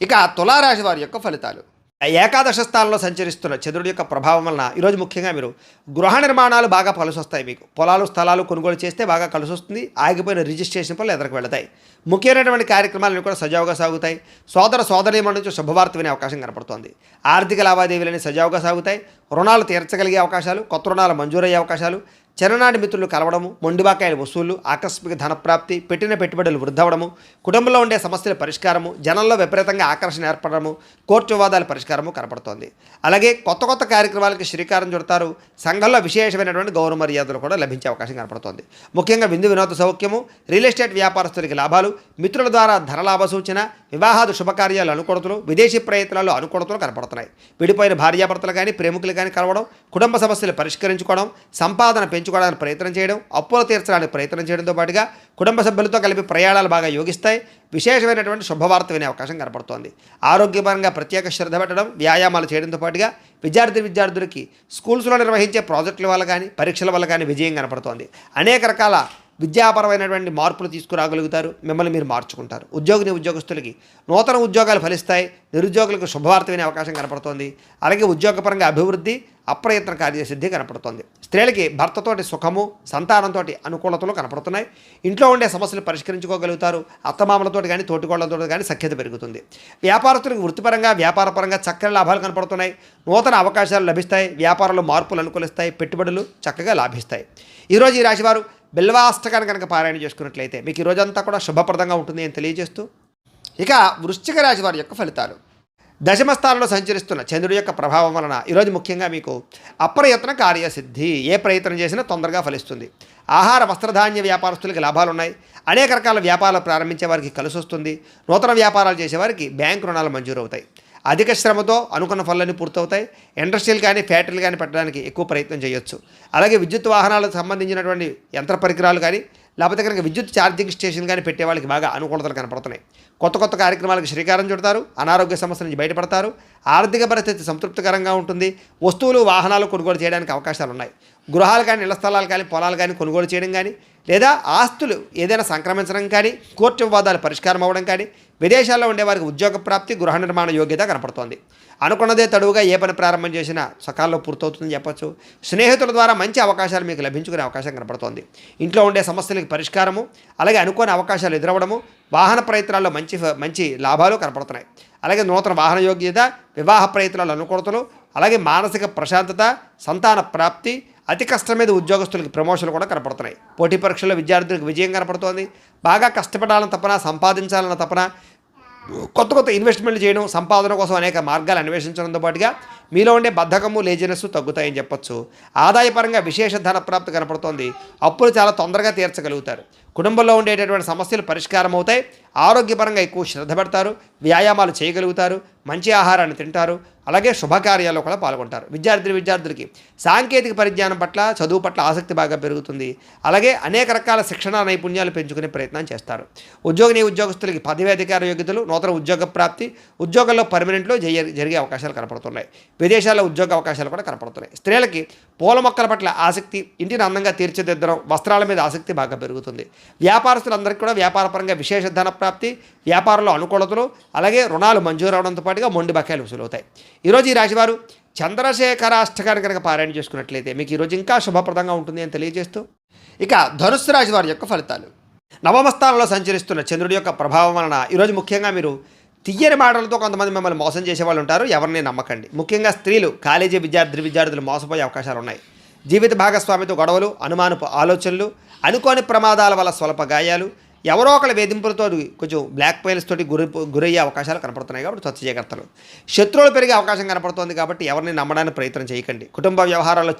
ఇక తులారాశి వారి యొక్క ఫలితాలు. ఏకాదశ స్థానంలో సంచరిస్తున్న చంద్రుడి యొక్క ప్రభావం వలన ఈరోజు ముఖ్యంగా మీరు గృహ నిర్మాణాలు బాగా కలిసొస్తాయి. మీకు పొలాలు స్థలాలు కొనుగోలు చేస్తే బాగా కలిసొస్తుంది. ఆగిపోయిన రిజిస్ట్రేషన్ పనులు ఎదురుకు వెళతాయి. ముఖ్యమైనటువంటి కార్యక్రమాలను కూడా సజావుగా సాగుతాయి. సోదర సోదరీమణుల నుంచి శుభవార్త వినే అవకాశం కనపడుతోంది. ఆర్థిక లావాదేవీలని సజావుగా సాగుతాయి. రుణాలు తీర్చగలిగే అవకాశాలు, కొత్త రుణాలు మంజూరయ్యే అవకాశాలు, చిన్ననాటి మిత్రులు కలవడము, మొండిబాకాయల వసూళ్లు, ఆకస్మిక ధనప్రాప్తి, పెట్టిన పెట్టుబడులు వృద్ధవడము, కుటుంబంలో ఉండే సమస్యల పరిష్కారము, జనంలో విపరీతంగా ఆకర్షణ ఏర్పడము, కోర్టు వివాదాల పరిష్కారము కనపడుతోంది. అలాగే కొత్త కొత్త కార్యక్రమాలకి శ్రీకారం చుడతారు. సంఘంలో విశేషమైనటువంటి గౌరవ మర్యాదలు కూడా లభించే అవకాశం కనపడుతోంది. ముఖ్యంగా విందు వినోద సౌఖ్యము, రియల్ ఎస్టేట్ వ్యాపారస్తులకి లాభాలు, మిత్రుల ద్వారా ధనలాభ సూచన, వివాహాది శుభకార్యాలు అనుకూడతలు, విదేశీ ప్రయత్నాలు అనుకూడతలు కనపడుతున్నాయి. విడిపోయిన భార్యాభర్తలు కానీ ప్రేమికులు కానీ కలవడం, కుటుంబ సమస్యలు పరిష్కరించుకోవడం, సంపాదన పెంచుకోవడానికి ప్రయత్నం చేయడం, అప్పులు తీర్చడానికి ప్రయత్నం చేయడంతో పాటుగా కుటుంబ సభ్యులతో కలిపి ప్రయాణాలు బాగా యోగిస్తాయి. విశేషమైనటువంటి శుభవార్త వినే అవకాశం కనపడుతోంది. ఆరోగ్యపరంగా ప్రత్యేక శ్రద్ధ పెట్టడం, వ్యాయామాలు చేయడంతో పాటుగా విద్యార్థులకి స్కూల్స్లో నిర్వహించే ప్రాజెక్టుల వల్ల కానీ పరీక్షల వల్ల కానీ విజయం కనపడుతోంది. అనేక రకాల విద్యాపరమైనటువంటి మార్పులు తీసుకురాగలుగుతారు. మిమ్మల్ని మీరు మార్చుకుంటారు. ఉద్యోగస్తులకి నూతన ఉద్యోగాలు ఫలిస్తాయి. నిరుద్యోగులకు శుభవార్త వినే అవకాశం కనపడుతోంది. అలాగే ఉద్యోగపరంగా అభివృద్ధి, అప్రయత్న కార్యసిద్ధి కనపడుతోంది. స్త్రీలకి భర్తతోటి సుఖము, సంతానంతో అనుకూలతలు కనపడుతున్నాయి. ఇంట్లో ఉండే సమస్యలు పరిష్కరించుకోగలుగుతారు. అత్తమామలతో కానీ తోటికోళ్లతో కానీ సఖ్యత పెరుగుతుంది. వ్యాపారస్తులకు వృత్తిపరంగా వ్యాపారపరంగా చక్కని లాభాలు కనపడుతున్నాయి. నూతన అవకాశాలు లభిస్తాయి. వ్యాపారంలో మార్పులు అనుకూలిస్తాయి. పెట్టుబడులు చక్కగా లాభిస్తాయి. ఈరోజు ఈ రాశివారు బిల్వాష్టకాన్ని కనుక పారాయణ చేసుకున్నట్లయితే మీకు ఈ రోజంతా కూడా శుభప్రదంగా ఉంటుంది అని తెలియజేస్తూ, ఇక వృశ్చిక రాశి వారి యొక్క ఫలితాలు. దశమ స్థానంలో సంచరిస్తున్న చంద్రుడి యొక్క ప్రభావం వలన ఈరోజు ముఖ్యంగా మీకు అప్రయత్న కార్యసిద్ధి. ఏ ప్రయత్నం చేసినా తొందరగా ఫలిస్తుంది. ఆహార వస్త్రధాన్య వ్యాపారస్తులకి లాభాలు ఉన్నాయి. అనేక రకాల వ్యాపారాలు ప్రారంభించే వారికి కలిసి వస్తుంది. నూతన వ్యాపారాలు చేసేవారికి బ్యాంకు రుణాలు మంజూరు అవుతాయి. అధిక శ్రమతో అనుకున్న పనులన్నీ పూర్తవుతాయి. ఇండస్ట్రీలు కానీ ఫ్యాక్టరీలు కానీ పెట్టడానికి ఎక్కువ ప్రయత్నం చేయొచ్చు. అలాగే విద్యుత్ వాహనాలకు సంబంధించినటువంటి యంత్ర పరికరాలు కానీ లేకపోతే కనుక విద్యుత్ ఛార్జింగ్ స్టేషన్ కానీ పెట్టే వాళ్ళకి బాగా అనుకూలతలు కనపడుతున్నాయి. కొత్త కొత్త కార్యక్రమాలకు శ్రీకారం చుడతారు. అనారోగ్య సమస్యల నుంచి బయటపడతారు. ఆర్థిక పరిస్థితి సంతృప్తికరంగా ఉంటుంది. వస్తువులు వాహనాలు కొనుగోలు చేయడానికి అవకాశాలు ఉన్నాయి. గృహాలు కానీ ఇళ్ల స్థలాలు కానీ పొలాలు కానీ కొనుగోలు చేయడం కానీ లేదా ఆస్తులు ఏదైనా సంక్రమించడం కానీ కోర్టు వివాదాలు పరిష్కారం అవ్వడం కానీ విదేశాల్లో ఉండేవారికి ఉద్యోగ ప్రాప్తి, గృహ నిర్మాణ యోగ్యత కనపడుతోంది. అనుకున్నదే తడువుగా ఏ పని ప్రారంభం చేసినా సకాలంలో పూర్తవుతుందని చెప్పొచ్చు. స్నేహితుల ద్వారా మంచి అవకాశాలు మీకు లభించుకునే అవకాశం కనపడుతోంది. ఇంట్లో ఉండే సమస్యలకు పరిష్కారము, అలాగే అనుకోని అవకాశాలు ఎదురవ్వడము, వాహన ప్రయత్నాల్లో మంచి లాభాలు కనపడుతున్నాయి. అలాగే నూతన వాహన యోగ్యత, వివాహ ప్రయత్నాలు అనుకూలతలు, అలాగే మానసిక ప్రశాంతత, సంతాన ప్రాప్తి, అతి కష్టం మీద ఉద్యోగస్తులకి ప్రమోషన్లు కూడా కనపడుతున్నాయి. పోటీ పరీక్షల్లో విద్యార్థులకు విజయం కనపడుతోంది. బాగా కష్టపడాలని తపన, సంపాదించాలన్న తపన, కొత్త కొత్త ఇన్వెస్ట్మెంట్లు చేయడం, సంపాదన కోసం అనేక మార్గాలు అన్వేషించడంతో పాటుగా మీలో ఉండే బద్ధకము, లేజినెస్ తగ్గుతాయని చెప్పొచ్చు. ఆదాయపరంగా విశేష ధన ప్రాప్తి కనపడుతోంది. అప్పులు చాలా తొందరగా తీర్చగలుగుతారు. కుటుంబంలో ఉండేటటువంటి సమస్యలు పరిష్కారం అవుతాయి. ఆరోగ్యపరంగా ఎక్కువ శ్రద్ధ పెడతారు. వ్యాయామాలు చేయగలుగుతారు. మంచి ఆహారాన్ని తింటారు. అలాగే శుభకార్యాల్లో కూడా పాల్గొంటారు. విద్యార్థులకి సాంకేతిక పరిజ్ఞానం పట్ల, చదువు పట్ల ఆసక్తి బాగా పెరుగుతుంది. అలాగే అనేక రకాల శిక్షణ నైపుణ్యాలు పెంచుకునే ప్రయత్నం చేస్తారు. ఉద్యోగస్తులకి పదవి అధికార యోగ్యతలు, నూతన ఉద్యోగ ప్రాప్తి, ఉద్యోగంలో పర్మనెంట్లో జరిగే అవకాశాలు కనపడుతున్నాయి. విదేశాల్లో ఉద్యోగ అవకాశాలు కూడా కనపడుతున్నాయి. స్త్రీలకి పూల మొక్కల పట్ల ఆసక్తి, ఇంటిని అందంగా తీర్చిదిద్దడం, వస్త్రాల మీద ఆసక్తి బాగా పెరుగుతుంది. వ్యాపారస్తులందరికీ కూడా వ్యాపారపరంగా విశేష ధన ప్రాప్తి, వ్యాపారంలో అనుకూలతలు, అలాగే రుణాలు మంజూరు అవడంతో పాటుగా మొండి బకాయిలు వసూలవుతాయి. ఈరోజు ఈ రాశివారు చంద్రశేఖరాష్టకాన్ని కనుక పారాయణ చేసుకున్నట్లయితే మీకు ఈరోజు ఇంకా శుభప్రదంగా ఉంటుంది అని తెలియజేస్తూ, ఇక ధనుస్సు రాశి వారి యొక్క ఫలితాలు. నవమ స్థానంలో సంచరిస్తున్న చంద్రుడి యొక్క ప్రభావం వలన ఈరోజు ముఖ్యంగా మీరు తియ్యని మాటలతో కొంతమంది మిమ్మల్ని మోసం చేసేవాళ్ళు ఉంటారు. ఎవరిని నమ్మకండి. ముఖ్యంగా స్త్రీలు, కాలేజీ విద్యార్థులు మోసపోయే అవకాశాలు ఉన్నాయి. జీవిత భాగస్వామితో గొడవలు, అనుమానపు ఆలోచనలు, అనుకోని ప్రమాదాల వల్ల స్వల్ప గాయాలు, ఎవరో ఒకళ్ళ వేధింపులతో కొంచెం బ్లాక్ మెయిల్స్ తోటి గురయ్యే అవకాశాలు కనపడుతున్నాయి. కాబట్టి స్వచ్ఛ జాగ్రత్తలు. శత్రువులు పెరిగే అవకాశం కనపడుతోంది. కాబట్టి ఎవరిని నమ్మడానికి ప్రయత్నం చేయకండి. కుటుంబ వ్యవహారాల్లో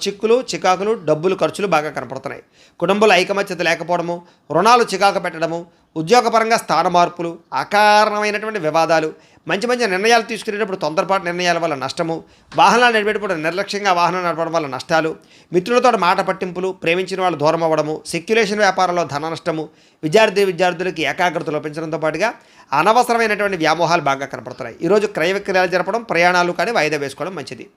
చికాకులు, డబ్బులు ఖర్చులు బాగా కనపడుతున్నాయి. కుటుంబంలో ఐకమత్యత లేకపోవడము, రుణాలు చికాకు పెట్టడము, ఉద్యోగపరంగా స్థాన మార్పులు, అకారణమైనటువంటి వివాదాలు, మంచి నిర్ణయాలు తీసుకునేటప్పుడు తొందరపాటు నిర్ణయాల వల్ల నష్టము, వాహనాలు నడిపేటప్పుడు నిర్లక్ష్యంగా వాహనం నడపడం వల్ల నష్టాలు, మిత్రులతో మాట పట్టింపులు, ప్రేమించిన వాళ్ళు దూరం అవ్వడము, సెక్యులేషన్ వ్యాపారంలో ధన నష్టము, విద్యార్థులకి ఏకాగ్రత లోపించడంతో పాటుగా అనవసరమైనటువంటి వ్యామోహాలు బాగా కనపడుతున్నాయి. ఈరోజు క్రయ విక్రయాలు జరపడం, ప్రయాణాలు కానీ వాయిదా వేసుకోవడం మంచిది.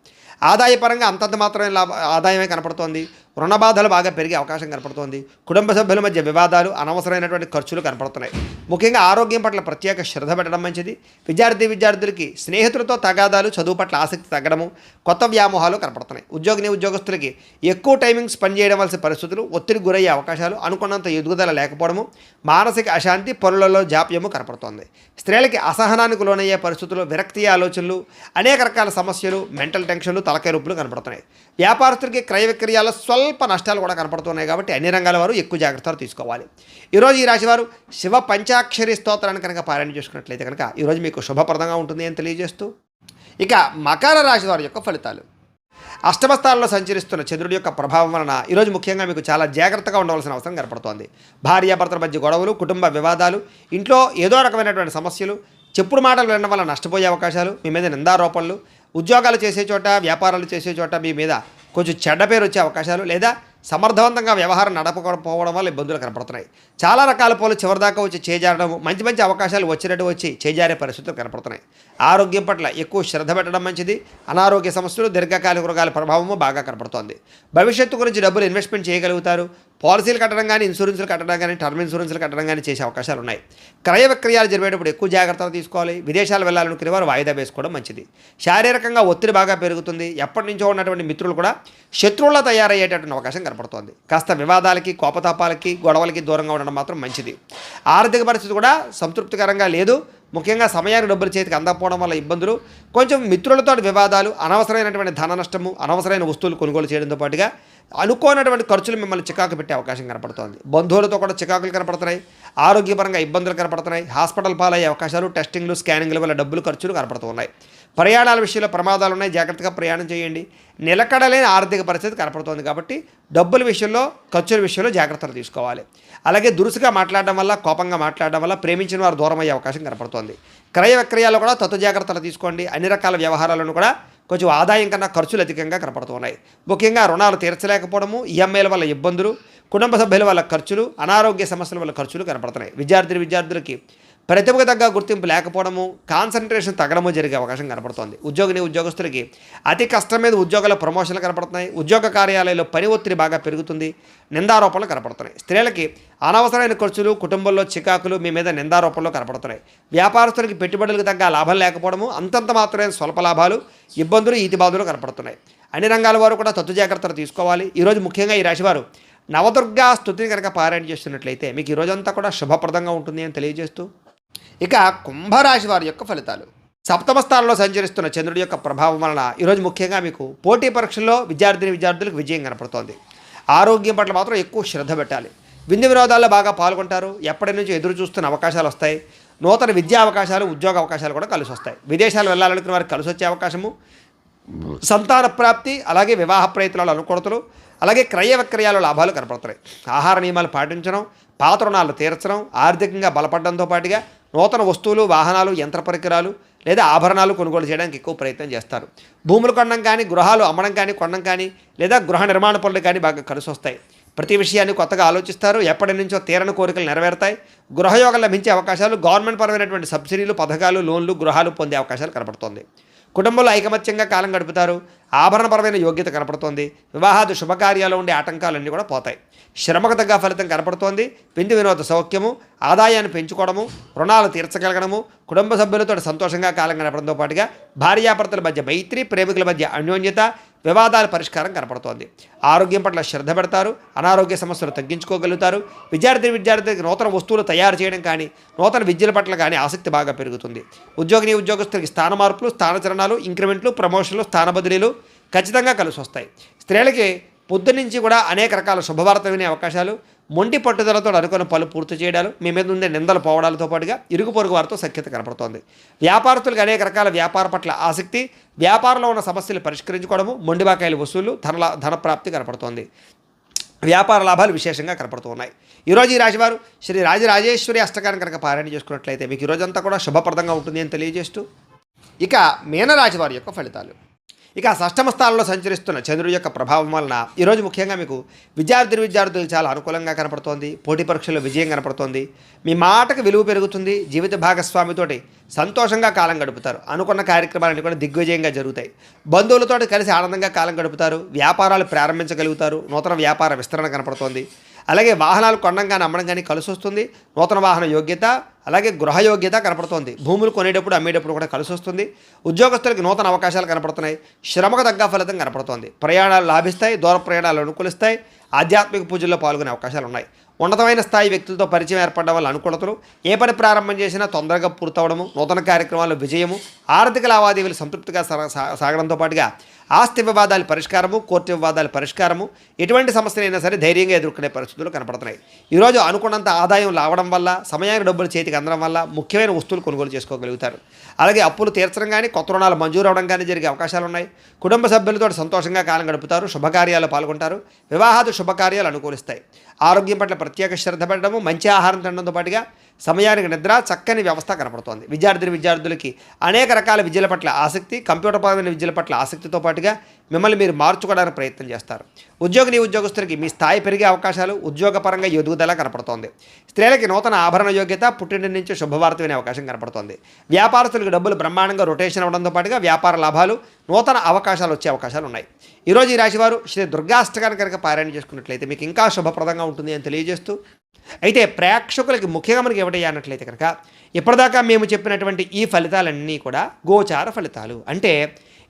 ఆదాయపరంగా అంతంత మాత్రమే ఆదాయమే కనపడుతోంది. రుణ బాధలు బాగా పెరిగే అవకాశం కనపడుతోంది. కుటుంబ సభ్యుల మధ్య వివాదాలు, అనవసరమైనటువంటి ఖర్చులు కనపడుతున్నాయి. ముఖ్యంగా ఆరోగ్యం పట్ల ప్రత్యేక శ్రద్ధ పెట్టడం మంచిది. విద్యార్థులకి స్నేహితులతో తగాదాలు, చదువు పట్ల ఆసక్తి తగ్గడము, కొత్త వ్యామోహాలు కనపడుతున్నాయి. ఉద్యోగస్తులకి ఎక్కువ టైమింగ్ స్పెండ్ చేయడం వలసిన పరిస్థితులు, ఒత్తిడి గురయ్యే అవకాశాలు, అనుకున్నంత ఎదుగుదల లేకపోవడము, మానసిక అశాంతి, పనులలో జాప్యము కనపడుతోంది. స్త్రీలకి అసహనానికి లోనయ్యే పరిస్థితులు, విరక్తి ఆలోచనలు, అనేక రకాల సమస్యలు, మెంటల్ టెన్షన్లు, తలకాయ రూపులు కనపడుతున్నాయి. వ్యాపారస్తులకి క్రయ విక్రయాల్లో స్వల్ప నష్టాలు కూడా కనపడుతున్నాయి. కాబట్టి అన్ని రంగాల వారు ఎక్కువ జాగ్రత్తలు తీసుకోవాలి. ఈరోజు ఈ రాశివారు శివ పంచాక్షరి స్తోత్రాన్ని కనుక పారాయణ చేసుకున్నట్లయితే కనుక ఈరోజు మీకు శుభప్రదంగా ఉంటుంది అని తెలియజేస్తూ, ఇక మకర రాశి వారి యొక్క ఫలితాలు. అష్టమ స్థానంలో సంచరిస్తున్న చంద్రుడి యొక్క ప్రభావం వలన ఈరోజు ముఖ్యంగా మీకు చాలా జాగ్రత్తగా ఉండవలసిన అవసరం కనపడుతోంది. భార్యాభర్తల మధ్య గొడవలు, కుటుంబ వివాదాలు, ఇంట్లో ఏదో రకమైనటువంటి సమస్యలు, చెప్పుడు మాటలు వినడం వల్ల నష్టపోయే అవకాశాలు, మీ మీద నిందారోపణలు, ఉద్యోగాలు చేసే చోట, వ్యాపారాలు చేసే చోట మీ మీద కొంచెం చెడ్డ పేరు వచ్చే అవకాశాలు, లేదా సమర్థవంతంగా వ్యవహారం నడపకపోవడం వల్ల ఇబ్బందులు కనపడుతున్నాయి. చాలా రకాల పనులు చివరిదాకా వచ్చి చేజారడం, మంచి అవకాశాలు వచ్చినట్టు వచ్చి చేజారే పరిస్థితులు కనపడుతున్నాయి. ఆరోగ్యం పట్ల ఎక్కువ శ్రద్ధ పెట్టడం మంచిది. అనారోగ్య సమస్యలు, దీర్ఘకాలిక రోగాల ప్రభావము బాగా కనపడుతోంది. భవిష్యత్తు గురించి డబ్బులు ఇన్వెస్ట్మెంట్ చేయగలుగుతారు. పాలసీలు కట్టడం కానీ, ఇన్సూరెన్స్లు కట్టడం కానీ, టర్మ్ ఇన్సూరెన్స్లు కట్టడం కానీ చేసే అవకాశాలు ఉన్నాయి. క్రయ విక్రయాలు జరిగేటప్పుడు ఎక్కువ జాగ్రత్తలు తీసుకోవాలి. విదేశాలు వెళ్ళాలనుకునే వారు వాయిదా వేసుకోవడం మంచిది. శారీరకంగా ఒత్తిడి బాగా పెరుగుతుంది. ఎప్పటి నుంచో ఉన్నటువంటి మిత్రులు కూడా శత్రువులా తయారయ్యేటటువంటి అవకాశం కనపడుతోంది. కాస్త వివాదాలకి, కోపతాపాలకి, గొడవలకి దూరంగా ఉండడం మాత్రం మంచిది. ఆర్థిక పరిస్థితి కూడా సంతృప్తికరంగా లేదు. ముఖ్యంగా సమయానికి డబ్బులు చేతికి అందకపోవడం వల్ల ఇబ్బందులు, కొంచెం మిత్రులతో వివాదాలు, అనవసరమైనటువంటి ధన నష్టము, అనవసరమైన వస్తువులు కొనుగోలు చేయడంతో పాటుగా అనుకోనటువంటి ఖర్చులు మిమ్మల్ని చికాకు పెట్టే అవకాశం కనపడుతోంది. బంధువులతో కూడా చికాకులు కనపడుతున్నాయి. ఆరోగ్యపరంగా ఇబ్బందులు కనపడుతున్నాయి. హాస్పిటల్ పాలయ్యే అవకాశాలు, టెస్టింగ్లు, స్కానింగ్ల వల్ల డబ్బులు ఖర్చులు కనపడుతున్నాయి. ప్రయాణాల విషయంలో ప్రమాదాలు ఉన్నాయి. జాగ్రత్తగా ప్రయాణం చేయండి. నిలకడలేని ఆర్థిక పరిస్థితి కనపడుతోంది. కాబట్టి డబ్బుల విషయంలో, ఖర్చుల విషయంలో జాగ్రత్తలు తీసుకోవాలి. అలాగే దురుసుగా మాట్లాడడం వల్ల, కోపంగా మాట్లాడడం వల్ల ప్రేమించిన వారు దూరం అయ్యే అవకాశం కనపడుతోంది. క్రయ విక్రయాల్లో కూడా తత్వ జాగ్రత్తలు తీసుకోండి. అన్ని రకాల వ్యవహారాలను కూడా కొంచెం ఆదాయం కన్నా ఖర్చులు అధికంగా కనపడుతున్నాయి. ముఖ్యంగా రుణాలు తీర్చలేకపోవడము, ఈఎంఐల వల్ల ఇబ్బందులు, కుటుంబ సభ్యుల వల్ల ఖర్చులు, అనారోగ్య సమస్యల వల్ల ఖర్చులు కనపడుతున్నాయి. విద్యార్థులకి ప్రతిభకు తగ్గ గుర్తింపు లేకపోవడము, కాన్సన్ట్రేషన్ తగ్గడము జరిగే అవకాశం కనపడుతోంది. ఉద్యోగస్తులకి అతి కష్టం మీద ఉద్యోగాల ప్రమోషన్లు కనపడుతున్నాయి. ఉద్యోగ కార్యాలయంలో పని ఒత్తిడి బాగా పెరుగుతుంది. నిందారోపణలు కనపడుతున్నాయి. స్త్రీలకి అనవసరమైన ఖర్చులు, కుటుంబంలో చికాకులు, మీ మీద నిందారోపణలు కనపడుతున్నాయి. వ్యాపారస్తులకి పెట్టుబడులకు తగ్గ లాభం లేకపోవడము, అంతంత మాత్రమే స్వల్ప లాభాలు, ఇబ్బందులు, ఈతిబాధలు కనపడుతున్నాయి. అన్ని రంగాల వారు కూడా తత్వ జాగ్రత్తలు తీసుకోవాలి. ఈరోజు ముఖ్యంగా ఈ రాశివారు నవదుర్గా స్తుతిని కనుక పారాయణ చేస్తున్నట్లయితే మీకు ఈ రోజంతా కూడా శుభప్రదంగా ఉంటుంది అని తెలియజేస్తూ, ఇక కుంభరాశి వారి యొక్క ఫలితాలు. సప్తమ స్థానంలో సంచరిస్తున్న చంద్రుడి యొక్క ప్రభావం వలన ఈరోజు ముఖ్యంగా మీకు పోటీ పరీక్షల్లో విద్యార్థులకు విజయం కనపడుతోంది. ఆరోగ్యం పట్ల మాత్రం ఎక్కువ శ్రద్ధ పెట్టాలి. విందు వినోదాల్లో బాగా పాల్గొంటారు. ఎప్పటి నుంచి ఎదురు చూస్తున్న అవకాశాలు వస్తాయి. నూతన విద్యా అవకాశాలు, ఉద్యోగ అవకాశాలు కూడా కలిసి వస్తాయి. విదేశాలు వెళ్ళాలనుకున్న వారికి కలిసి వచ్చే అవకాశము, సంతాన ప్రాప్తి, అలాగే వివాహ ప్రయత్నాలు, అనుకూలతలు, అలాగే క్రయ విక్రయాలు లాభాలు కనపడుతున్నాయి. ఆహార నియమాలు పాటించడం, పాత రుణాలు తీర్చడం, ఆర్థికంగా బలపడడంతో పాటుగా నూతన వస్తువులు, వాహనాలు, యంత్ర పరికరాలు లేదా ఆభరణాలు కొనుగోలు చేయడానికి ఎక్కువ ప్రయత్నం చేస్తారు. భూములు కొనడం కానీ, గృహాలు అమ్మడం కానీ, కొనడం కానీ, లేదా గృహ నిర్మాణ పనులు కానీ బాగా కలిసి వస్తాయి. ప్రతి విషయాన్ని కొత్తగా ఆలోచిస్తారు. ఎప్పటి నుంచో తీరని కోరికలు నెరవేరుతాయి. గృహయోగం లభించే అవకాశాలు, గవర్నమెంట్ పరమైనటువంటి సబ్సిడీలు, పథకాలు, లోన్లు, గృహాలు పొందే అవకాశాలు కనపడుతుంది. కుటుంబంలో ఐకమత్యంగా కాలం గడుపుతారు. ఆభరణపరమైన యోగ్యత కనపడుతోంది. వివాహాది శుభకార్యాలు ఉండే ఆటంకాలన్నీ కూడా పోతాయి. శ్రమకు తగ్గ ఫలితం కనపడుతోంది. విందు వినోద సౌఖ్యము, ఆదాయాన్ని పెంచుకోవడము, రుణాలు తీర్చగలగడము, కుటుంబ సభ్యులతో సంతోషంగా కాలం గడపడంతో పాటుగా భార్యాభర్తల మధ్య మైత్రి, ప్రేమికుల మధ్య అన్యోన్యత, వివాదాల పరిష్కారం కనపడుతోంది. ఆరోగ్యం పట్ల శ్రద్ధ పెడతారు. అనారోగ్య సమస్యలు తగ్గించుకోగలుగుతారు. విద్యార్థులకి నూతన వస్తువులు తయారు చేయడం కానీ, నూతన విద్యల పట్ల కానీ ఆసక్తి బాగా పెరుగుతుంది. ఉద్యోగస్తులకి స్థాన మార్పులు, స్థానచలనాలు, ఇంక్రిమెంట్లు, ప్రమోషన్లు, స్థాన బదిలీలు ఖచ్చితంగా కలిసి వస్తాయి. స్త్రీలకి పొద్దున్నుంచి కూడా అనేక రకాల శుభవార్త వినే అవకాశాలు, మొండి పట్టుదలతో అనుకున్న పనులు పూర్తి చేయడాలు, మీ మీద ఉండే నిందలు పోవడాలతో పాటుగా ఇరుగు పొరుగు వారితో సఖ్యత కనపడుతోంది. వ్యాపారస్తులకు అనేక రకాల వ్యాపార పట్ల ఆసక్తి, వ్యాపారంలో ఉన్న సమస్యలు పరిష్కరించుకోవడము, మొండిబాకాయల వసూళ్లు, ధనప్రాప్తి కనపడుతోంది. వ్యాపార లాభాలు విశేషంగా కనపడుతూ ఉన్నాయి. ఈరోజు ఈ రాశివారు శ్రీ రాజరాజేశ్వరి అష్టకాన్ని కనుక పారాయణ చేసుకున్నట్లయితే మీకు ఈరోజంతా కూడా శుభప్రదంగా ఉంటుంది అని తెలియజేస్తూ, ఇక మీనరాశి వారి యొక్క ఫలితాలు. ఇక షష్టమ స్థానంలో సంచరిస్తున్న చంద్రుడి యొక్క ప్రభావం వలన ఈరోజు ముఖ్యంగా మీకు విద్యార్థులకు చాలా అనుకూలంగా కనపడుతోంది. పోటీ పరీక్షల్లో విజయం కనపడుతోంది. మీ మాటకు విలువ పెరుగుతుంది. జీవిత భాగస్వామితోటి సంతోషంగా కాలం గడుపుతారు. అనుకున్న కార్యక్రమాలన్నీ కూడా దిగ్విజయంగా జరుగుతాయి. బంధువులతో కలిసి ఆనందంగా కాలం గడుపుతారు. వ్యాపారాలు ప్రారంభించగలుగుతారు. నూతన వ్యాపార విస్తరణ కనపడుతోంది. అలాగే వాహనాలు కొనడం కానీ అమ్మడం కానీ కలిసి వస్తుంది. నూతన వాహన యోగ్యత అలాగే గృహ యోగ్యత కనపడుతోంది. భూములు కొనేటప్పుడు అమ్మేటప్పుడు కూడా కలిసి వస్తుంది. ఉద్యోగస్తులకు నూతన అవకాశాలు కనపడుతున్నాయి. శ్రమకు తగ్గ ఫలితం కనపడుతోంది. ప్రయాణాలు లాభిస్తాయి. దూర ప్రయాణాలు అనుకూలిస్తాయి. ఆధ్యాత్మిక పూజల్లో పాల్గొనే అవకాశాలు ఉన్నాయి. ఉన్నతమైన స్థాయి వ్యక్తులతో పరిచయం ఏర్పడడం వల్ల అనుకూలతలు. ఏ పని ప్రారంభం చేసినా తొందరగా పూర్తవడము, నూతన కార్యక్రమాల్లో విజయము, ఆర్థిక లావాదేవీలు సంతృప్తిగా సాగడంతో పాటుగా ఆస్తి వివాదాల పరిష్కారము, కోర్టు వివాదాల పరిష్కారము, ఎటువంటి సమస్యలైనా సరే ధైర్యంగా ఎదుర్కొనే పరిస్థితులు కనపడుతున్నాయి. ఈరోజు అనుకున్నంత ఆదాయం రావడం వల్ల, సమయానికి డబ్బులు చేతికి అందడం వల్ల ముఖ్యమైన వస్తువులు కొనుగోలు చేసుకోగలుగుతారు. అలాగే అప్పులు తీర్చడం కానీ, కొత్త రుణాలు మంజూరు అవడం కానీ జరిగే అవకాశాలు ఉన్నాయి. కుటుంబ సభ్యులతో సంతోషంగా కాలం గడుపుతారు. శుభకార్యాలు పాల్గొంటారు. వివాహాది శుభకార్యాలు అనుకూలిస్తాయి. ఆరోగ్యం పట్ల ప్రత్యేక శ్రద్ధ పెట్టడము, మంచి ఆహారం తినడంతో పాటుగా సమయానికి నిద్ర, చక్కని వ్యవస్థ కనపడుతోంది. విద్యార్థులకి అనేక రకాల విద్యల పట్ల ఆసక్తి, కంప్యూటర్ పరమైన విద్యల పట్ల ఆసక్తితో పాటుగా మిమ్మల్ని మీరు మార్చుకోవడానికి ప్రయత్నం చేస్తారు. ఉద్యోగస్తులకి మీ స్థాయి పెరిగే అవకాశాలు, ఉద్యోగపరంగా ఎదుగుదల కనపడుతోంది. స్త్రీలకి నూతన ఆభరణ యోగ్యత, పుట్టింటి నుంచి శుభవార్త వినే అవకాశం కనపడుతోంది. వ్యాపారస్తులకు డబ్బులు బ్రహ్మాండంగా రొటేషన్ అవ్వడంతో పాటుగా వ్యాపార లాభాలు, నూతన అవకాశాలు వచ్చే అవకాశాలు ఉన్నాయి. ఈరోజు ఈ రాశివారు శ్రీ దుర్గాష్టకాన్ని కనుక పారాయణ చేసుకున్నట్లయితే మీకు ఇంకా శుభప్రదంగా ఉంటుంది అని తెలియజేస్తూ, అయితే ప్రేక్షకులకి ముఖ్యంగా మనకి ఏమిటయ్యా అన్నట్లయితే కనుక ఇప్పటిదాకా మేము చెప్పినటువంటి ఈ ఫలితాలన్నీ కూడా గోచార ఫలితాలు. అంటే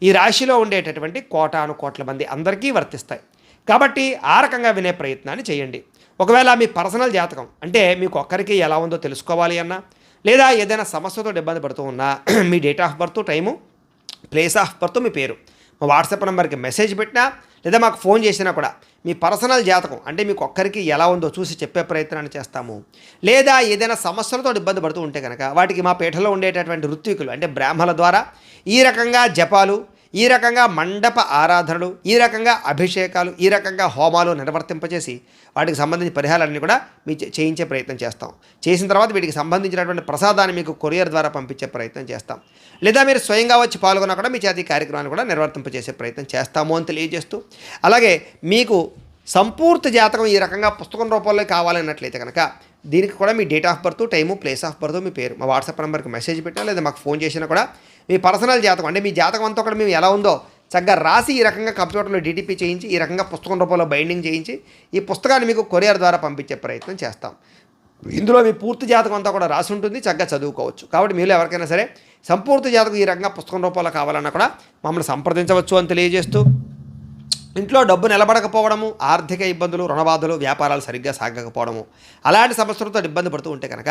ఈ రాశిలో ఉండేటటువంటి కోటాను కోట్ల మంది అందరికీ వర్తిస్తాయి. కాబట్టి ఆ రకంగా వినే ప్రయత్నాన్ని చేయండి. ఒకవేళ మీ పర్సనల్ జాతకం అంటే మీకు ఒక్కరికి ఎలా ఉందో తెలుసుకోవాలి అన్నా, లేదా ఏదైనా సమస్యతో ఇబ్బంది పడుతూ ఉన్నా మీ date of birth, time, place of birth, మీ పేరు మా వాట్సాప్ నెంబర్కి మెసేజ్ పెట్టినా లేదా మాకు ఫోన్ చేసినా కూడా మీ పర్సనల్ జాతకం అంటే మీకు ఒక్కరికి ఎలా ఉందో చూసి చెప్పే ప్రయత్నాన్ని చేస్తాము. లేదా ఏదైనా సమస్యలతో ఇబ్బంది పడుతూ ఉంటే కనుక వాటికి మా పీఠలో ఉండేటటువంటి ఋత్వికులు అంటే బ్రాహ్మణుల ద్వారా ఈ రకంగా జపాలు, ఈ రకంగా మండప ఆరాధనలు, ఈ రకంగా అభిషేకాలు, ఈ రకంగా హోమాలు నిర్వర్తింపచేసి వాటికి సంబంధించిన పరిహారాలన్నీ కూడా మీ చేయించే ప్రయత్నం చేస్తాం. చేసిన తర్వాత వీటికి సంబంధించినటువంటి ప్రసాదాన్ని మీకు కొరియర్ ద్వారా పంపించే ప్రయత్నం చేస్తాం. లేదా మీరు స్వయంగా వచ్చి పాల్గొన్నా కూడా మీ చేతి కార్యక్రమాన్ని కూడా నిర్వర్తింపచేసే ప్రయత్నం చేస్తాము అని తెలియజేస్తూ, అలాగే మీకు సంపూర్తి జాతకం ఈ రకంగా పుస్తకం రూపంలో కావాలన్నట్లయితే కనుక దీనికి కూడా మీ date of birth, time, place of birth, మీ పేరు మా వాట్సాప్ నెంబర్కి మెసేజ్ పెట్టినా లేదా మాకు ఫోన్ చేసినా కూడా మీ పర్సనల్ జాతకం అంటే మీ జాతకం అంతా కూడా మేము ఎలా ఉందో చక్కగా రాసి ఈ రకంగా కంప్యూటర్లో డీటీపీ చేయించి ఈ రకంగా పుస్తకం రూపంలో బైండింగ్ చేయించి ఈ పుస్తకాన్ని మీకు కొరియర్ ద్వారా పంపించే ప్రయత్నం చేస్తాం. ఇందులో మీ పూర్తి జాతకం అంతా కూడా రాసి ఉంటుంది. చక్కగా చదువుకోవచ్చు. కాబట్టి మీరు ఎవరికైనా సరే సంపూర్తి జాతకం ఈ రకంగా పుస్తకం రూపంలో కావాలన్నా కూడా మమ్మల్ని సంప్రదించవచ్చు అని తెలియజేస్తూ, ఇంట్లో డబ్బు నిలబడకపోవడము, ఆర్థిక ఇబ్బందులు, రుణబాధలు, వ్యాపారాలు సరిగ్గా సాగకపోవడము, అలాంటి సమస్యలతో ఇబ్బంది పడుతూ ఉంటే కనుక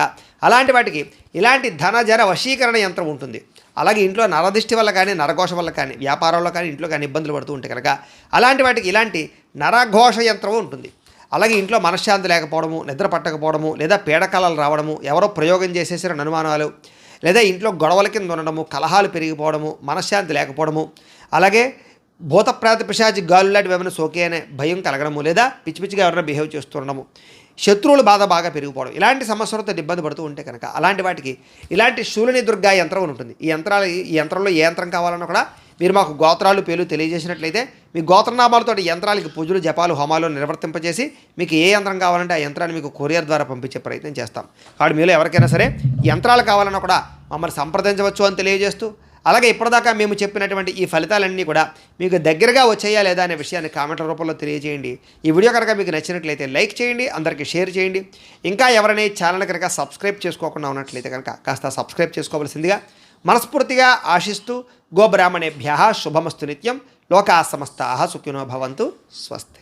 అలాంటి వాటికి ఇలాంటి ధనజర వశీకరణ యంత్రం ఉంటుంది. అలాగే ఇంట్లో నరదిష్టి వల్ల కానీ, నరఘోష వల్ల కానీ, వ్యాపారంలో కానీ, ఇంట్లో కానీ ఇబ్బందులు పడుతూ ఉంటే కనుక అలాంటి వాటికి ఇలాంటి నరఘోష యంత్రం ఉంటుంది. అలాగే ఇంట్లో మనశ్శాంతి లేకపోవడము, నిద్ర పట్టకపోవడము, లేదా పీడకలలు రావడము, ఎవరో ప్రయోగం చేసేసిన అనుమానాలు, లేదా ఇంట్లో గొడవల కింద ఉండడము, కలహాలు పెరిగిపోవడము, మనశ్శాంతి లేకపోవడము, అలాగే భూతప్రాత పిశాచి గాలు లాంటివి ఏమైనా సోకే అనే భయం కలగడము, లేదా పిచ్చి పిచ్చిగా ఎవరైనా బిహేవ్ చేస్తుండడము, శత్రువుల బాధ బాగా పెరిగిపోవడం, ఇలాంటి సమస్యలతో ఇబ్బంది పడుతూ ఉంటే కనుక అలాంటి వాటికి ఇలాంటి శూలిని దుర్గా యంత్రం ఉంటుంది. ఈ యంత్రంలో ఏ యంత్రం కావాలన్నా కూడా మీరు మాకు గోత్రాలు, పేర్లు తెలియజేసినట్లయితే మీ గోత్రనామాలతో యంత్రాలకి పూజలు, జపాలు, హోమాలు నిర్వర్తింపజేసి మీకు ఏ యంత్రం కావాలంటే ఆ యంత్రాన్ని మీకు కొరియర్ ద్వారా పంపించే ప్రయత్నం చేస్తాం. కాబట్టి మీలో ఎవరికైనా సరే యంత్రాలు కావాలన్నా కూడా మమ్మల్ని సంప్రదించవచ్చు అని తెలియజేస్తూ, అలాగే ఇప్పటిదాకా మేము చెప్పినటువంటి ఈ ఫలితాలన్నీ కూడా మీకు దగ్గరగా వచ్చాయా లేదా అనే విషయాన్ని కామెంట్ల రూపంలో తెలియజేయండి. ఈ వీడియో కనుక మీకు నచ్చినట్లయితే లైక్ చేయండి, అందరికీ షేర్ చేయండి. ఇంకా ఎవరైనా ఈ ఛానల్ కనుక సబ్స్క్రైబ్ చేసుకోకుండా ఉన్నట్లయితే కనుక కాస్త సబ్స్క్రైబ్ చేసుకోవాల్సిందిగా మనస్ఫూర్తిగా ఆశిస్తూ, గోబ్రాహ్మణేభ్యః శుభమస్తు నిత్యం, లోకా సమస్తాః సుఖినో భవంతు, స్వస్తి.